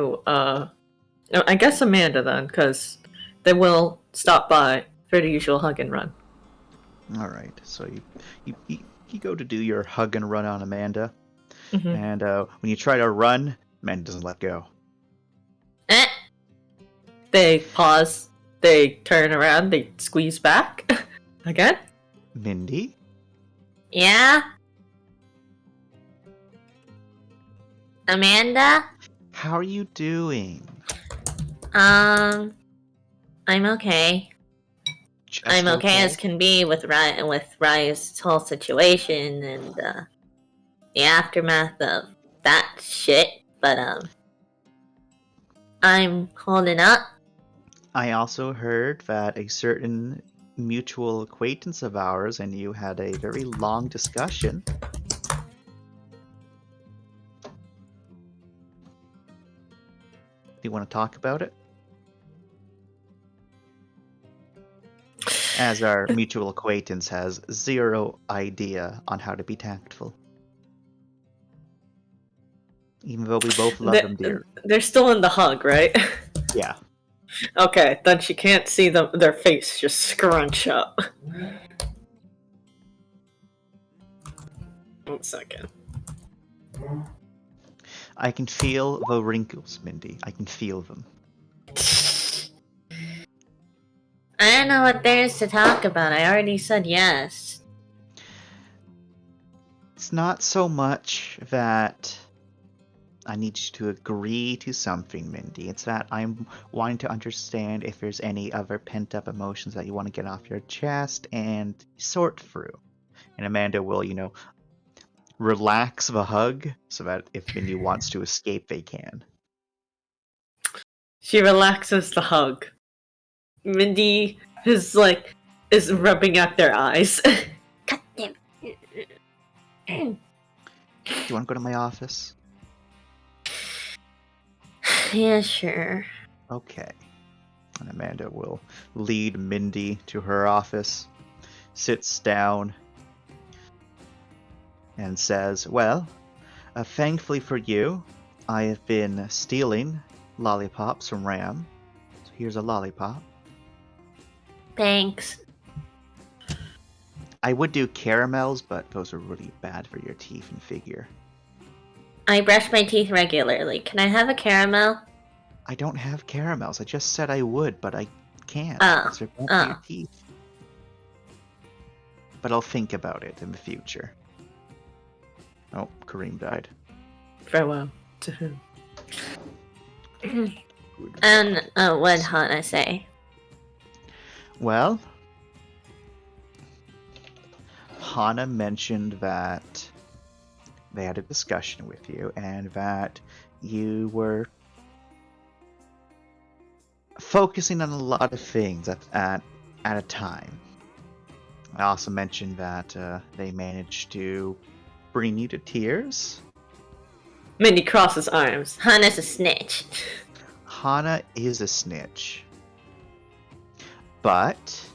No, I guess Amanda then, because they will stop by for the usual hug and run. All right, so you go to do your hug and run on Amanda, and when you try to run, Amanda doesn't let go. Eh. They pause. They turn around. They squeeze back. Again? Mindy? Yeah? Amanda? How are you doing? I'm okay. Just I'm okay as can be with Rye's whole situation and the aftermath of that shit, but I'm holding up. I also heard that a certain mutual acquaintance of ours and you had a very long discussion. Do you want to talk about it? As our mutual acquaintance has zero idea on how to be tactful. Even though we both love him dear. They're still in the hug, right? Yeah. Okay, then she can't see their face just scrunch up. 1 second. I can feel the wrinkles, Mindy. I can feel them. I don't know what there is to talk about. I already said yes. It's not so much that I need you to agree to something, Mindy. It's that I'm wanting to understand if there's any other pent-up emotions that you want to get off your chest and sort through. And Amanda will, relax the hug so that if Mindy wants to escape, they can. She relaxes the hug. Mindy is rubbing at their eyes. God damn. Do you want to go to my office? Yeah, sure. Okay. And Amanda will lead Mindy to her office, sits down, and says, well, thankfully for you, I have been stealing lollipops from Ram. So here's a lollipop. Thanks. I would do caramels, but those are really bad for your teeth and figure. I brush my teeth regularly. Can I have a caramel? I don't have caramels. I just said I would, but I can't. Oh. They're bad for your teeth. But I'll think about it in the future. Oh, Kareem died. Farewell to whom? And what'd Hana say? Well, Hana mentioned that they had a discussion with you and that you were focusing on a lot of things at a time. I also mentioned that they managed to bring you to tears. Mindy crosses arms. Hana's a snitch. Hana is a snitch. But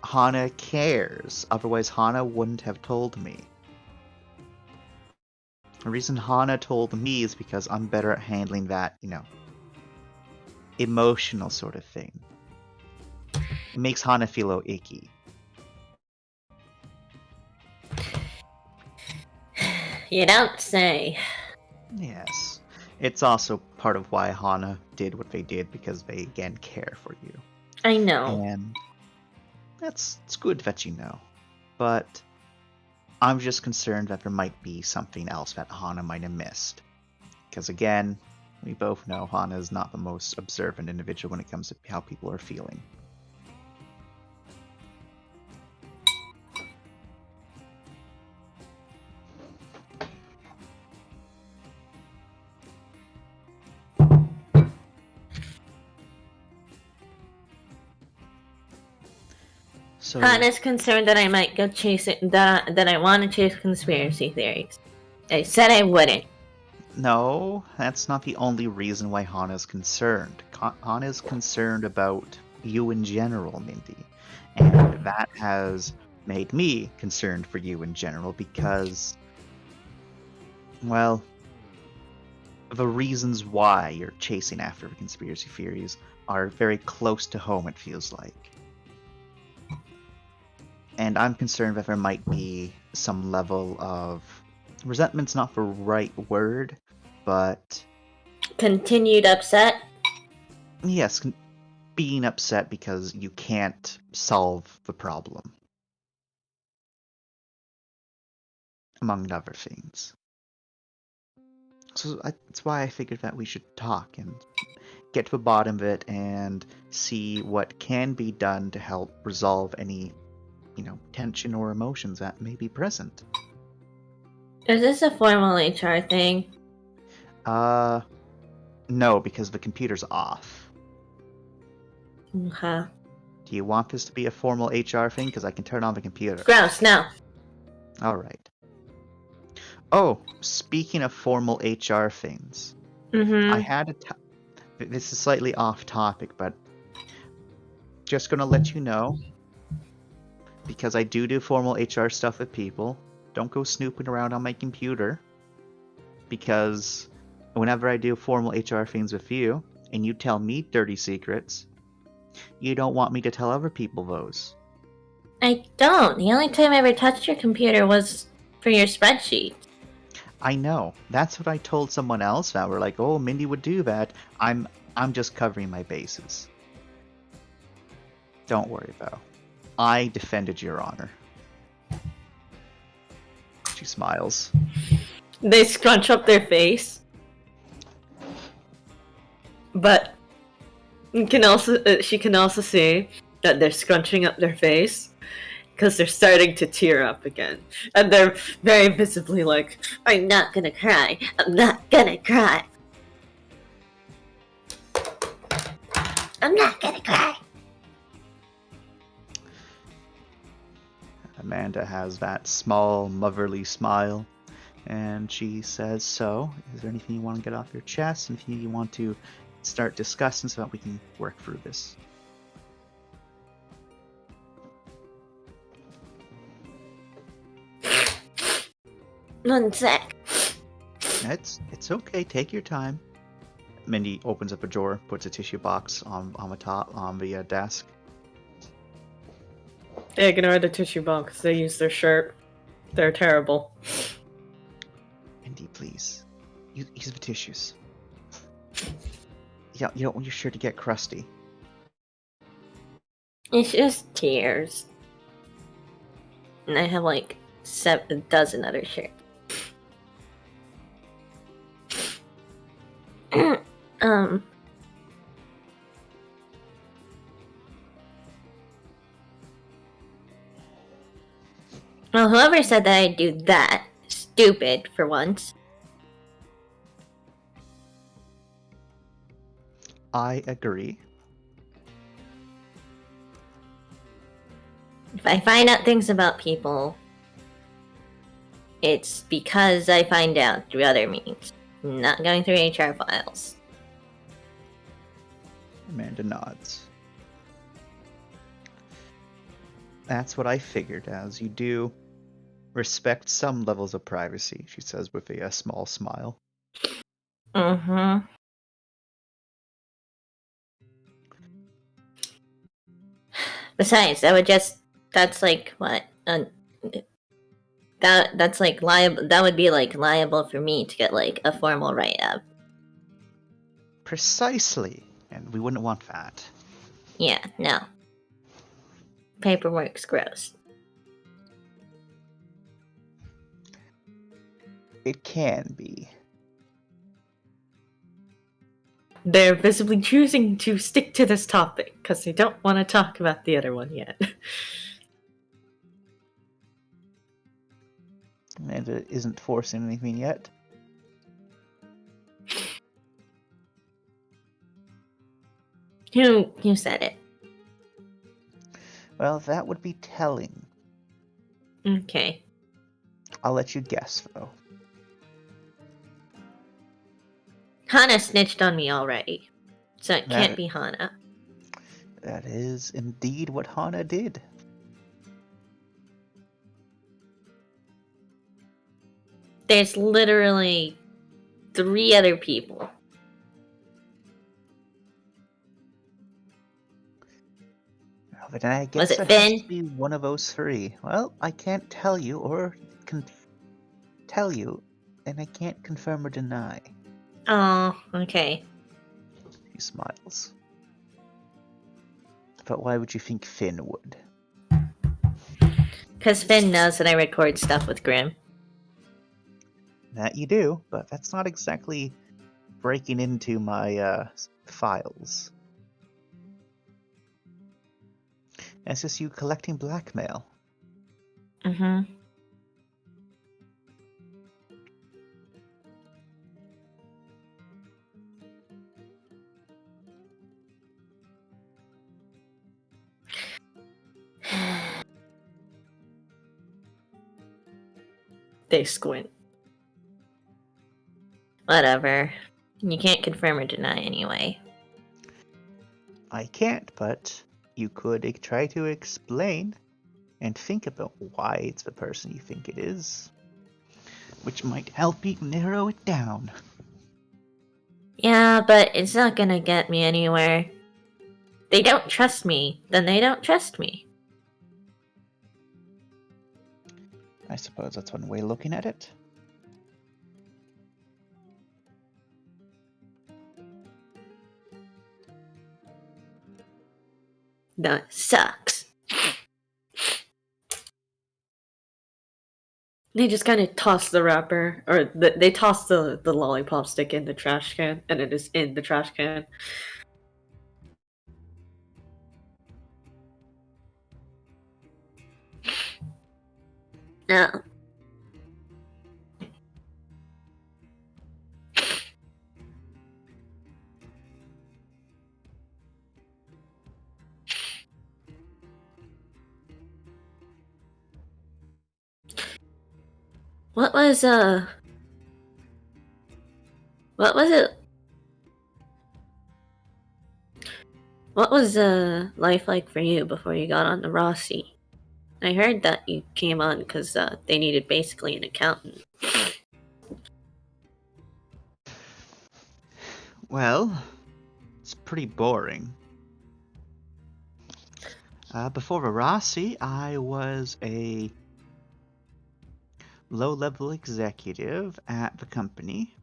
Hana cares. Otherwise, Hana wouldn't have told me. The reason Hana told me is because I'm better at handling that, emotional sort of thing. It makes Hana feel icky. You don't say. Yes. It's also part of why Hana did what they did, because they, again, care for you. I know. And it's good that you know. But I'm just concerned that there might be something else that Hana might have missed. Because again, we both know Hana is not the most observant individual when it comes to how people are feeling. So, Hana's concerned that I might go chasing that I want to chase conspiracy theories. I said I wouldn't. no, that's not the only reason why Hana's concerned. Hana's concerned about you in general, Mindy. And that has made me concerned for you in general because, well, the reasons why you're chasing after conspiracy theories are very close to home, it feels like. And I'm concerned that there might be some level of resentment's not the right word, but Continued upset? yes, being upset because you can't solve the problem, among other things. So that's why I figured that we should talk and get to the bottom of it and see what can be done to help resolve any, tension or emotions that may be present. Is this a formal HR thing? No, because the computer's off. Okay. Do you want this to be a formal HR thing? Because I can turn on the computer. Gross, no. Alright. Oh, speaking of formal HR things, I had this is slightly off topic, but just gonna let you know, because I do formal HR stuff with people, don't go snooping around on my computer, because whenever I do formal HR things with you, and you tell me dirty secrets, you don't want me to tell other people those. I don't. The only time I ever touched your computer was for your spreadsheet. I know. That's what I told someone else that were like, oh, Mindy would do that. I'm just covering my bases. Don't worry, though. I defended your honor. She smiles. They scrunch up their face. But she can also see that they're scrunching up their face because they're starting to tear up again. And they're very visibly like, I'm not gonna cry. I'm not gonna cry. I'm not gonna cry. Amanda has that small, motherly smile, and she says, so, is there anything you want to get off your chest? Anything you want to start discussing so that we can work through this? One sec. It's okay. Take your time. Mindy opens up a drawer, puts a tissue box on the top on the desk. they ignore the tissue box. They use their shirt. They're terrible. Mindy, please, use the tissues. Yeah, you don't want your shirt to get crusty. It's just tears. And I have like 7 dozen other shirts. Well, whoever said that I'd do that, stupid for once. I agree. If I find out things about people, it's because I find out through other means, not going through HR files. Amanda nods. That's what I figured, as you do respect some levels of privacy, she says with a small smile. Mm-hmm. Besides, that's like what? That's like liable. That would be like liable for me to get like a formal write-up. Precisely, and we wouldn't want that. Yeah, no. Paperwork's gross. It can be. They're visibly choosing to stick to this topic because they don't want to talk about the other one yet. Amanda isn't forcing anything yet. Who said it? Well, that would be telling. Okay. I'll let you guess, though. Hana snitched on me already, so it can't be Hana. That is indeed what Hana did. There's literally 3 other people. Well, then I Was guess it it has Finn? to be one of those 3. Well, I can't tell you or tell you, and I can't confirm or deny. Oh, okay. He smiles. But why would you think Finn would? Because Finn knows that I record stuff with Grim. That you do, but that's not exactly breaking into my files. That's just you collecting blackmail. Mm-hmm. They squint. Whatever. You can't confirm or deny anyway. I can't, but you could try to explain and think about why it's the person you think it is, which might help you narrow it down. Yeah, but it's not gonna get me anywhere. They don't trust me, then they don't trust me. I suppose that's one way of looking at it. That sucks. They just kind of toss the wrapper, or they toss the lollipop stick in the trash can, and it is in the trash can. No. What was What was it? What was life like for you before you got on the Rossi? I heard that you came on because they needed basically an accountant. Well, it's pretty boring. Before Verasi, I was a low-level executive at the company.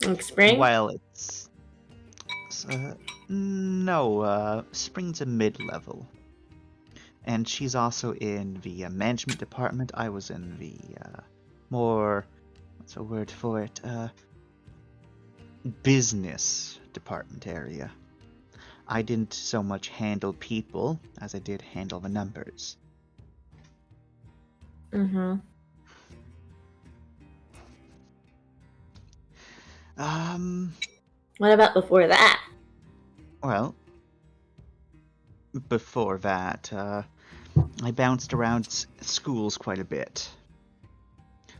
Like Spring? While Spring's a mid-level. And she's also in the management department. I was in the more, what's a word for it? Business department area. I didn't so much handle people as I did handle the numbers. Mm-hmm. What about before that? Well, before that, I bounced around schools quite a bit.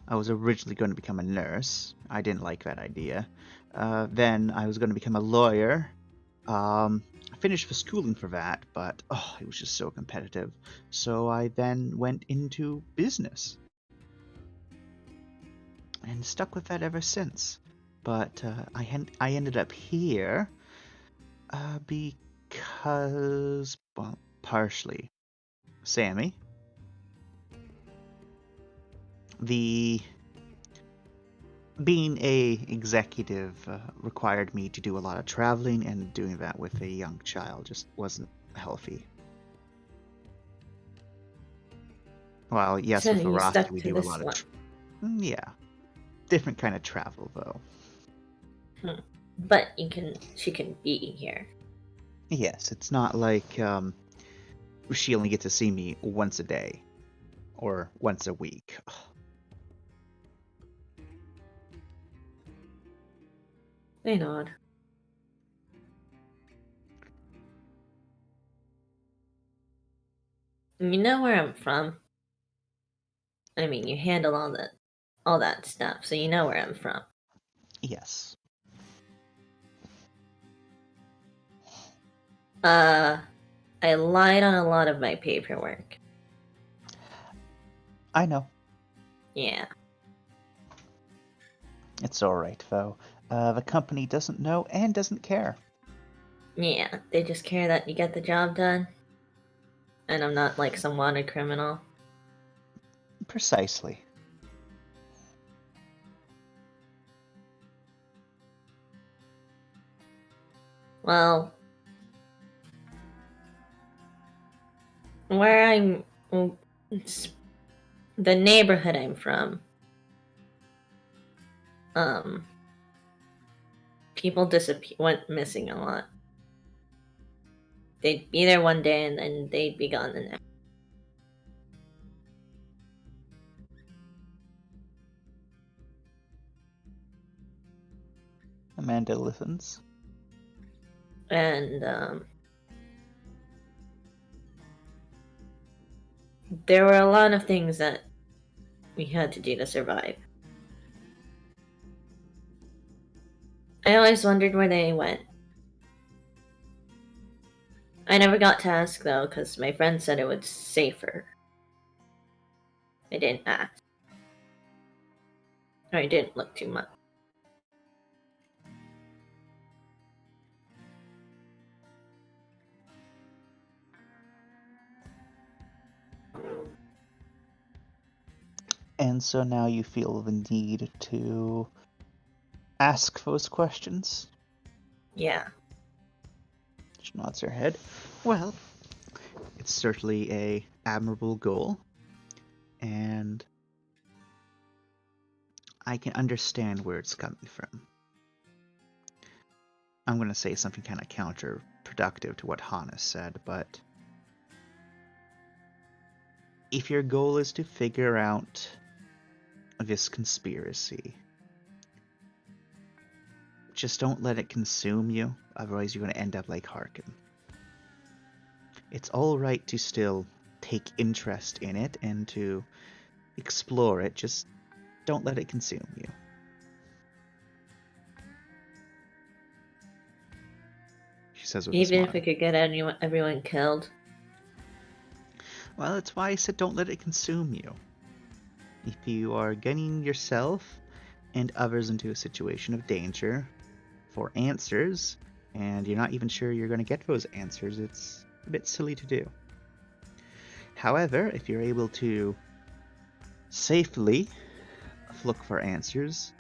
I was originally going to become a nurse. I didn't like that idea. Then I was going to become a lawyer. I finished the schooling for that, but it was just so competitive. So I then went into business and stuck with that ever since. But I ended up here because, well, partially Sammy. Being a executive required me to do a lot of traveling, and doing that with a young child just wasn't healthy. Well, yes, So with you Veracity stuck we to do a this lot one. of yeah, different kind of travel though. But she can be here. Yes, it's not like she only gets to see me once a day or once a week. They nod. You know where I'm from. I mean, you handle all that stuff, so you know where I'm from. Yes. I lied on a lot of my paperwork. I know. Yeah. It's alright, though. The company doesn't know and doesn't care. Yeah, they just care that you get the job done. And I'm not like some wanted criminal. Precisely. Well, where I'm. It's the neighborhood I'm from. Um, people went missing a lot. They'd be there one day and then they'd be gone the next. Amanda listens. And there were a lot of things that we had to do to survive. I always wondered where they went. I never got to ask though, because my friend said it was safer. I didn't ask. Or I didn't look too much. And so now you feel the need to ask those questions? Yeah. She nods her head. Well, it's certainly a admirable goal, and I can understand where it's coming from. I'm going to say something kind of counterproductive to what Hana said, but if your goal is to figure out this conspiracy, just don't let it consume you, otherwise you're going to end up like Harkin. It's alright to still take interest in it and to explore it, just don't let it consume you. She says with a Even smile. if it could get everyone killed. Well, that's why I said don't let it consume you. If you are getting yourself and others into a situation of danger for answers, and you're not even sure you're going to get those answers, it's a bit silly to do. However, if you're able to safely look for answers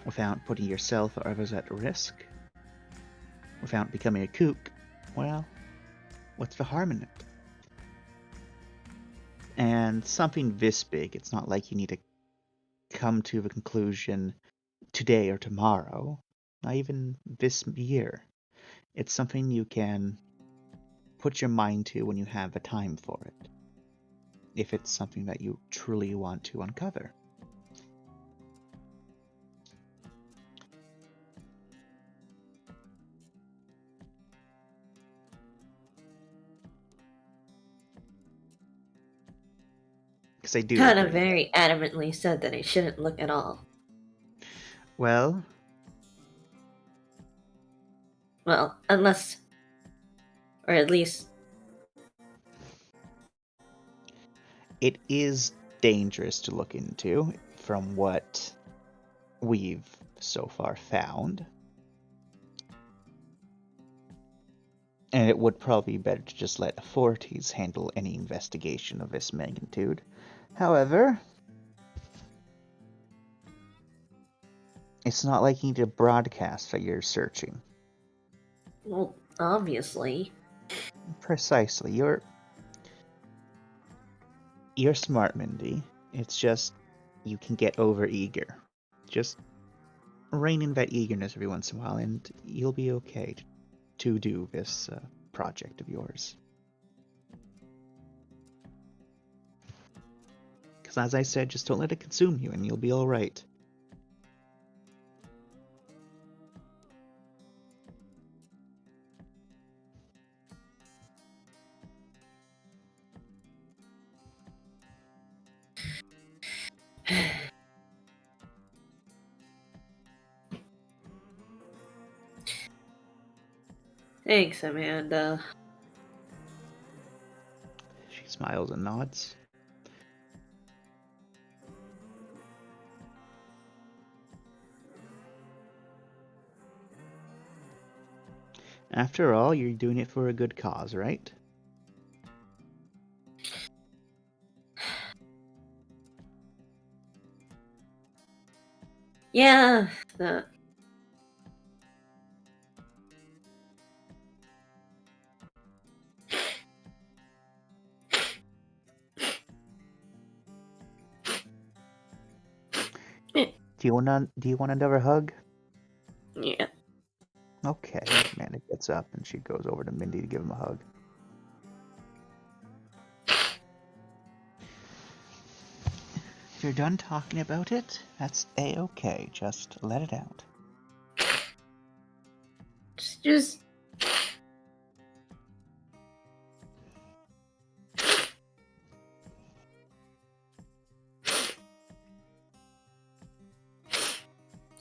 without putting yourself or others at risk, without becoming a kook, well, what's the harm in it? And something this big, it's not like you need to come to the conclusion today or tomorrow, not even this year. It's something you can put your mind to when you have the time for it, if it's something that you truly want to uncover. Because I do Hannah agree. very adamantly said that I shouldn't look at all. Well, Well, unless. Or at least. it is dangerous to look into from what we've so far found. And it would probably be better to just let authorities handle any investigation of this magnitude. However, it's not like you need to broadcast that you're searching. Well, obviously. Precisely. You're smart, Mindy. It's just you can get over eager. Just rein in that eagerness every once in a while, and you'll be okay to do this project of yours. Because as I said, just don't let it consume you, and you'll be all right. Thanks, Amanda. She smiles and nods. After all, you're doing it for a good cause, right? Yeah, Do you want another hug? yeah. Okay. Amanda gets up and she goes over to Mindy to give him a hug. If you're done talking about it, that's a-okay. Just let it out. Just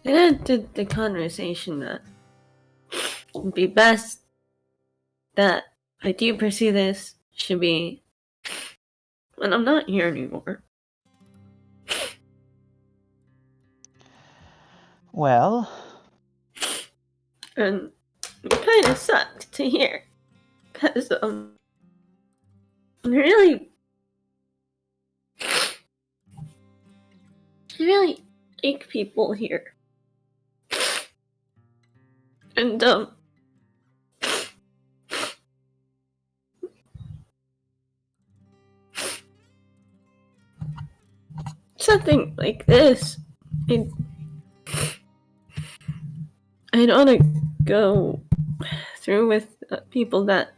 it ended the conversation that it'd be best that I do pursue this should be when I'm not here anymore. Well, And it kind of sucked to hear. Because, really, I really like people here. And, something like this, I, I don't want to go through with people that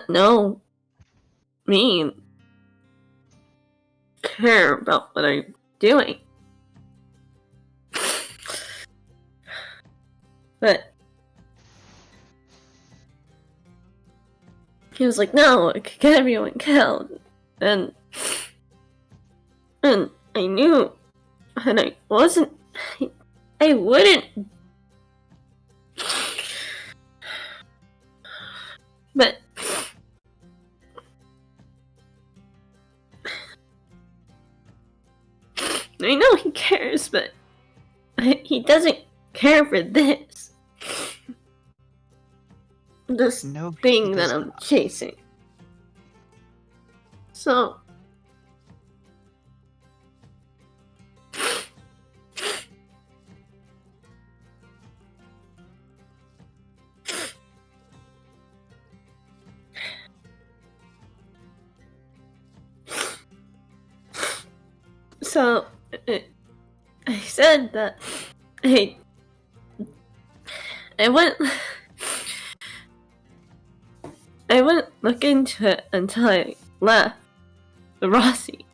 know me, care about what I'm doing. But he was like, no, it could get everyone killed. And I knew, and I wasn't, I wouldn't. But I know he cares, but he doesn't care for this. This no, thing that I'm chasing. So I said that I went look into it until I left the Rossi.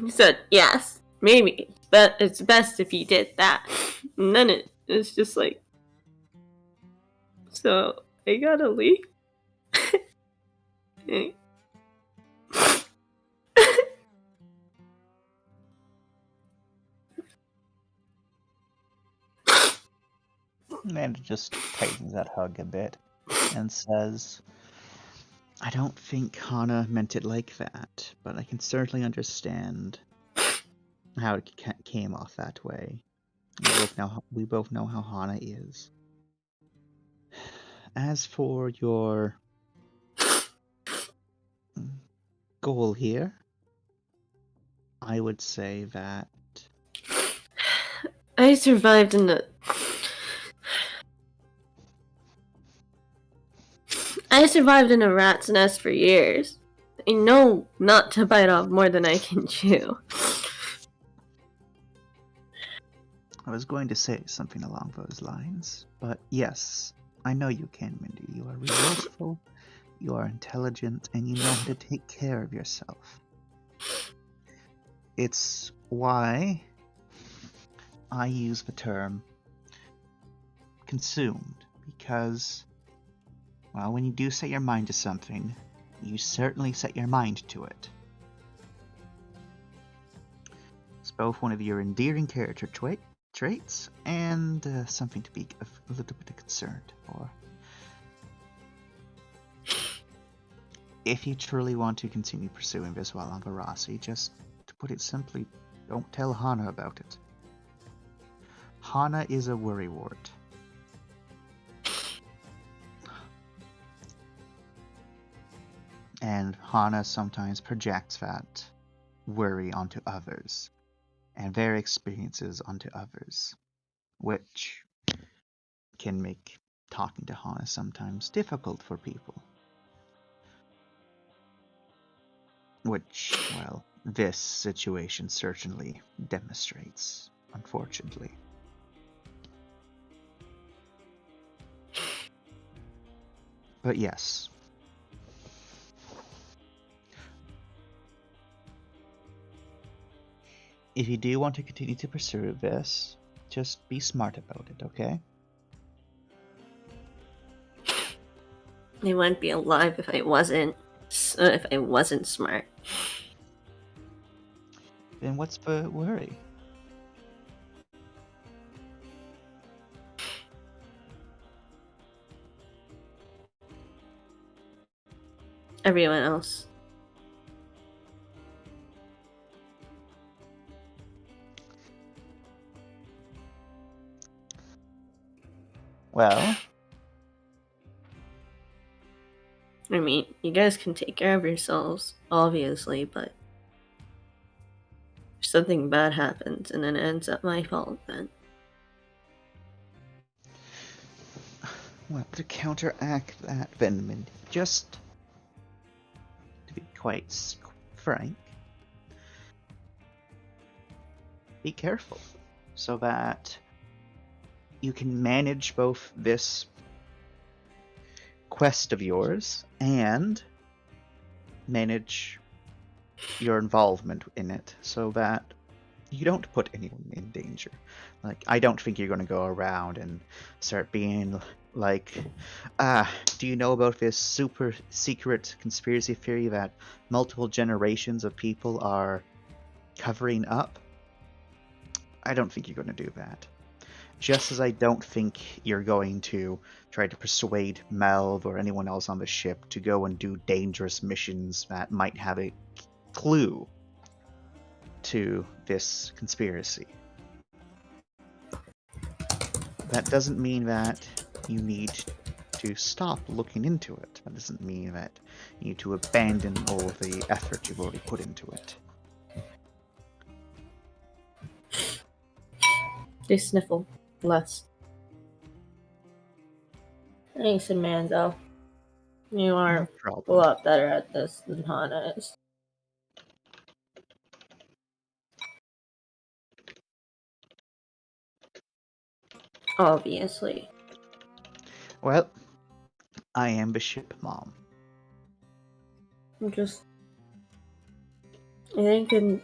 He said, yes, maybe, but it's best if you did that. And then it's just like, so I gotta leave. Amanda just tightens that hug a bit and says, I don't think Hana meant it like that, but I can certainly understand how it came off that way. We both know how Hana is. As for your goal here, I would say that I survived in a rat's nest for years. I know not to bite off more than I can chew. I was going to say something along those lines, but yes, I know you can, Mindy. You are resourceful, you are intelligent, and you know how to take care of yourself. It's why I use the term consumed, because, well, when you do set your mind to something, you certainly set your mind to it. It's both one of your endearing character traits and something to be a little bit concerned for. If you truly want to continue pursuing this while on Varasi, just to put it simply, don't tell Hana about it. Hana is a worrywart. And Hana sometimes projects that worry onto others and their experiences onto others, which can make talking to Hana sometimes difficult for people. Which, well, this situation certainly demonstrates, unfortunately. But yes. If you do want to continue to pursue this, just be smart about it, okay? I wouldn't be alive if I wasn't smart. Then what's the worry? Everyone else. Well, I mean, you guys can take care of yourselves, obviously, but if something bad happens and then it ends up my fault, then well, to counteract that, Mindy, just to be quite frank, be careful so that you can manage both this quest of yours and manage your involvement in it so that you don't put anyone in danger. Like, I don't think you're going to go around and start being like, do you know about this super secret conspiracy theory that multiple generations of people are covering up? I don't think you're going to do that. Just as I don't think you're going to try to persuade Melv or anyone else on the ship to go and do dangerous missions that might have a clue to this conspiracy. That doesn't mean that you need to stop looking into it. That doesn't mean that you need to abandon all of the effort you've already put into it. they sniffle less. Thanks, Amanda. You are No problem. a lot better at this than Hana is. Obviously. Well, I am the ship mom. I'm just. I think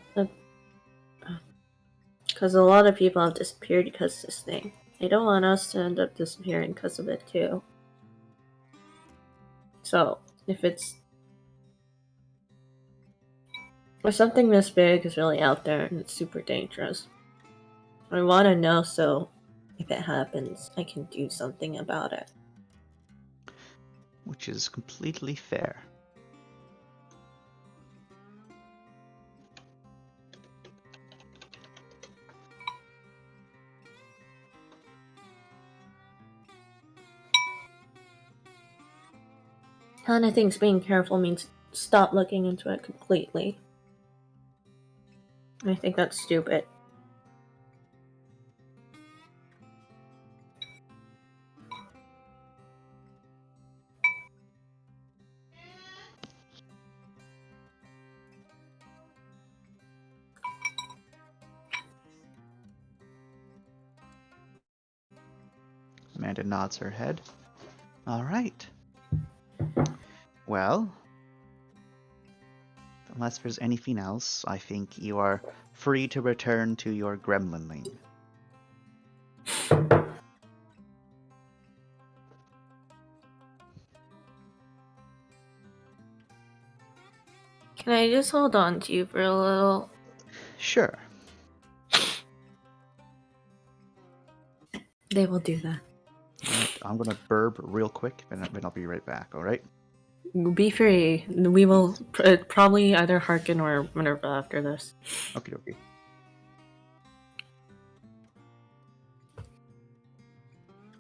because a lot of people have disappeared because of this thing. I don't want us to end up disappearing because of it too. So, if something this big is really out there and it's super dangerous, I want to know so if it happens, I can do something about it. Which is completely fair. Hana thinks being careful means stop looking into it completely. I think that's stupid. Amanda nods her head. All right. Well, unless there's anything else, I think you are free to return to your gremlinling. Can I just hold on to you for a little? Sure. They will do that. All right, I'm gonna burp real quick, and then I'll be right back. All right. Be free. We will probably either hearken or Minerva after this. Okay.